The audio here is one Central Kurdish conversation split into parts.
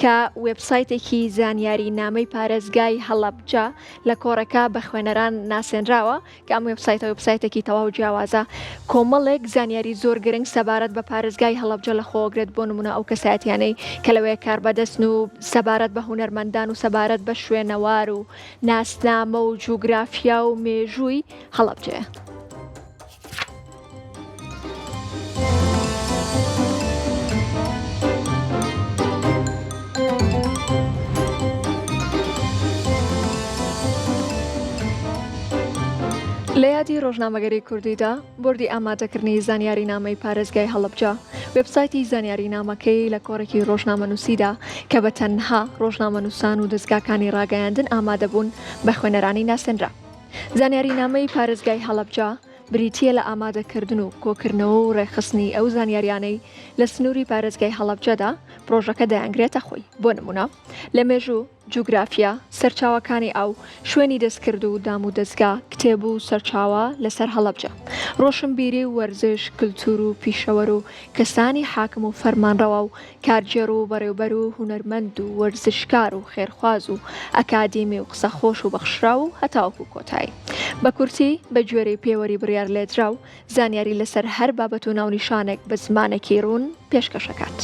کە وێبسایتێکی زانیاری نامەی پارێزگای هەڵەبجە لە کۆڕەکە بە خوێنەران ناسێنراوە کە ئەم وێبسایتێکی تەواو جیاوازە کۆمەڵێک زانیاری زۆر گرنگ سەبارەت بە پارێزگای هەڵەبجە لە خۆگرێت بۆ نمونە ئەو کەسایەتیانەی کە لەوەیە کار بەدەستن و سەبارەت بە هونەرمەندان و سەبارەت بە شوێنەوار و ناسنامە و جوگرافیا و مێژووی هەڵەبجەیە. لە یادی ڕۆژنامەگەری کوردیدا بردی ئامادەکردنی زانیاری نامەی پارێزگای هەڵەبجە وێبسایتی زانیاری نامەکەی لە کۆڕێکی ڕۆژنامەنووسیدا کە بە تەنها ڕۆژنامەنووسان و دەستگاکانی ڕاگەیاندن ئامادەبوون بە خوێنەرانی ناسێنرا. زانیاری نامەی پارێزگای هەڵەبجە بریتیە لە ئامادەکردن و کۆکردنەوە و ڕێخستنی ئەو زانیاریانەی لە سنووری پارێزگای هەڵەبجەدا پرۆژەکە دەیانگرێتە خۆی. بۆ نمونە لە مێژوو، جوگرافیا، سەرچاوەکانی ئەو، شوێنی دەستکرد و دام و دەستگا، کتێب و سەرچاوە لەسەر هەڵەبجە، ڕۆشنبیری و وەرزش، کلتور و پیشەوەر و کەسانی حاکم و فەرمانڕەوا و کارجێڕ و بەڕێوەبەر و هونەرمەند و وەرزشکار و خێرخواز و ئەکادیمی و قسەخۆش و بەخشرا و هەتاوەکو کۆتایی. بە کورتی بە گوێرەی پێوەری بڕیار لێدرا و زانیاری لەسەر هەر بابەت و ناونیشانێک بە زمانێکی ڕوون پێشکەشەکات.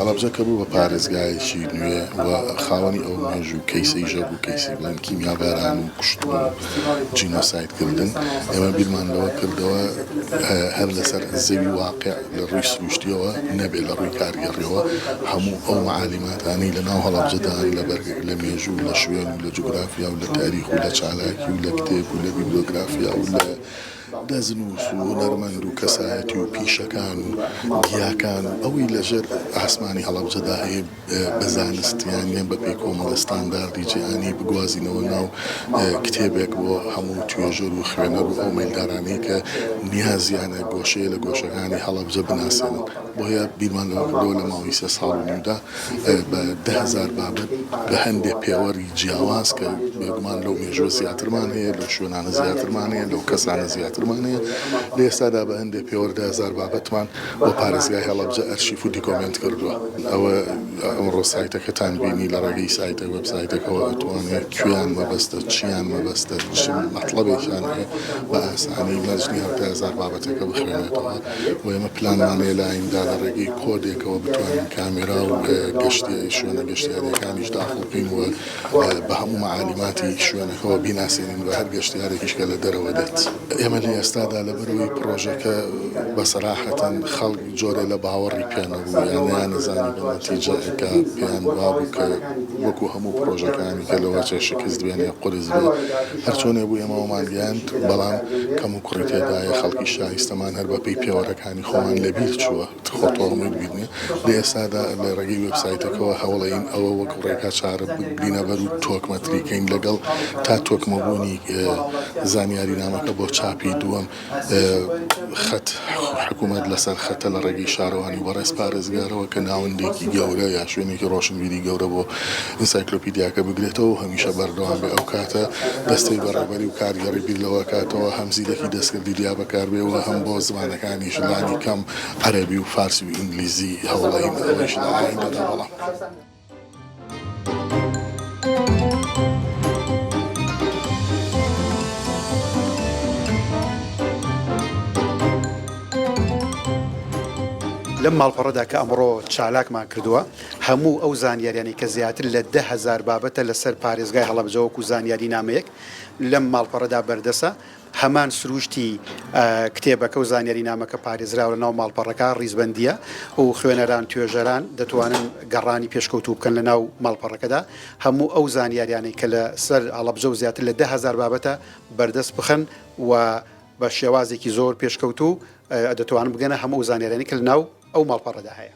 هەڵەبجە کە بوو بە پارێزگایەکی نوێ و خاوەنی ئەو مێژوو کەیسەی ژەب و کەیسی بڵێن کیمیاباران و کوشتن و جینۆسایدکردن ئێمە بیرمان لەوە کردەوە هەر لەسەر زەوی واقع لە ڕووی سروشتیەوە نەبێت لە ڕووی کارگەڕیەوە هەموو ئەو معالماتانی لە ناو هەڵەبجەدان لە مێژوو لە شوێن و لە جوگرافیا و لە تاریخ و لە چالاکی و لە کتێب و لە بیبلۆگرافیا و لە دەزنووس و هونەرمەند و کەسایەتی و پیشەکان و گیاکان و ئەوەی لەژێر ئاسمانی هەڵەبجەدا هەیە بە زانستیان بە پێی کۆمەڵە ستانداردی جیهانی بگوازینەوە ناو کتێبێک بۆ هەموو توێژەر و خوێنەر و ئەو مەیلدارانەی کە نیازیانە گۆشەیە لە گۆشەکانی هەڵەبجە بناسێنن. بۆیە بیرمان لەوە کردەوە لە ماوەی 3 ساڵ و نیودا بە 10,000 بابەت بە هەندێک پێوەری جیاواز کە بێگومان لەو مێژوە زیاترمان هەیە، لەو شوێنانە زیاترمان هەیە، لەو کەسانە زیاترمان هەیە. لە ئێستادا بە هەندێک پێوەر 10,000 بابەتمان بۆ پارێزگای هەڵەبجە ئەرشیف و دیکۆمنت کردووە. ئەوە ئەمڕۆ سایتەکەتان بینی لە ڕێگەی سایتە وێبسایتەکەەوە ئەتوانێت کوێیان مەبەستە، چیان مەبەستە، چ مەطلەبێکیان هەیە بە ئاسانی مەجنی 10,000 بابەتەکە بخوێنێتەوە. و ئێمە پلانمانەیە لە ئایندا لە ڕێگەی کۆدێکەوە بتوانین کامێرا و گەشتی شوێنە گەشتیاریەکانیش داخڵ بکەین و بە هەموو معالماتی شوێنەکەەوە بیناسیێنین و هەر گەشتیارێکیش کە لە دەرەوە دێت. ئێمە لە ئێستادا لەبەرەوەی پرۆژەکە بەسەراحەتەن خەڵک جۆرێ لە باوەڕی پێنەبوو یان نەزانی بە نەتیجەکە پێیان وابوو کە وەکو هەموو پرۆژەکانی کە لەوە چێ شکست بێنێ قورس بێ هەر چۆنێ بوو ئێمەوەمان گەیاند، بەڵام کەم و کوڕی تێدایە خەڵکی شایستەمان هەر بەپێی پێوەرەکانی خۆمان لەبیر چووە خۆتۆڵمت بینێ. لە ئێستادا لە ڕێگەی وێبسایتەکەەوە هەوڵەین ئەوە وەکو ڕێگا چارە بینە بەر و تۆکمەتریکەین لەگەڵ تا تۆکمەبوونی زانیاری نامەکە بۆ چاپی دووەم خەت حکوومەت لەسەر خەتە لە ڕێگەی شارەوانی وەڕێز پارێزگارەوە کە ناوەندێکی گەورە یا شوێنێکی ڕۆشنبیری گەورە بۆ ئینسایکلۆپیدیاکە بگرێتەوە و هەمیشە بەردەوام بێ. ئەو کاتە دەستەی بەڕێبەری و کارگەڕی بیر لەوە کاتەوە هەم زیرەکی دەستکردی دیا بەکاربێەوە هەم بۆ زمانەکانی ژلانی کەم عەرەبی و فارسی و ئینگلیزی هەوڵەین ئەوەش لە ئایندەدا بەڵام. لەم ماڵپەڕەدا کە ئەمڕۆ چالاکمان کردووە هەموو ئەو زانیاریانی کە زیاتر لە 10,000 بابەتە لەسەر پارێزگای هەڵەبجە وەکو زانیاری نامەیەک لەم ماڵپەڕەدا بەردەسە. هەمان سروشتی کتێبەکە و زانیاری نامەکە پارێزراوە لە ناو ماڵپەڕەکە ڕیزبەندیە و خوێنەران توێژەران دەتوانن گەڕانی پێشکەوتوو بکەن لە ناو ماڵپەڕەکەدا. هەموو ئەو زانیاریانی کە لە سەر هەڵەبجە و زیاتر لە 10,000 بابەتە بەردەست بخەن و بە شێوازێکی زۆر پێشکەوتوو دەتوانن بگەنە هەموو زانیاریانی کە لە ناو ئەو ماڵپەڕەدا هەیە.